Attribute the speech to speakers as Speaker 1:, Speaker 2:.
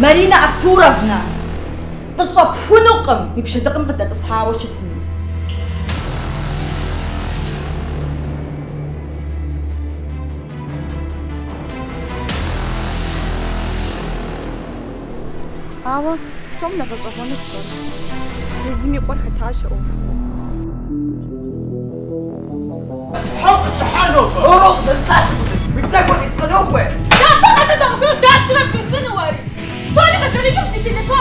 Speaker 1: مارينا أرتوrovna تشرب فنقم يبشدقم بدأ تصحى وشتني
Speaker 2: Aber somna rozrахунок. لازم يقول حتى اوف.
Speaker 3: حق الشحانة ورقص الساعة بيبساكوا يسخنوه
Speaker 4: لا بقى تدعو في الدعم شباب في السنواري طالب الزريبة في التليفون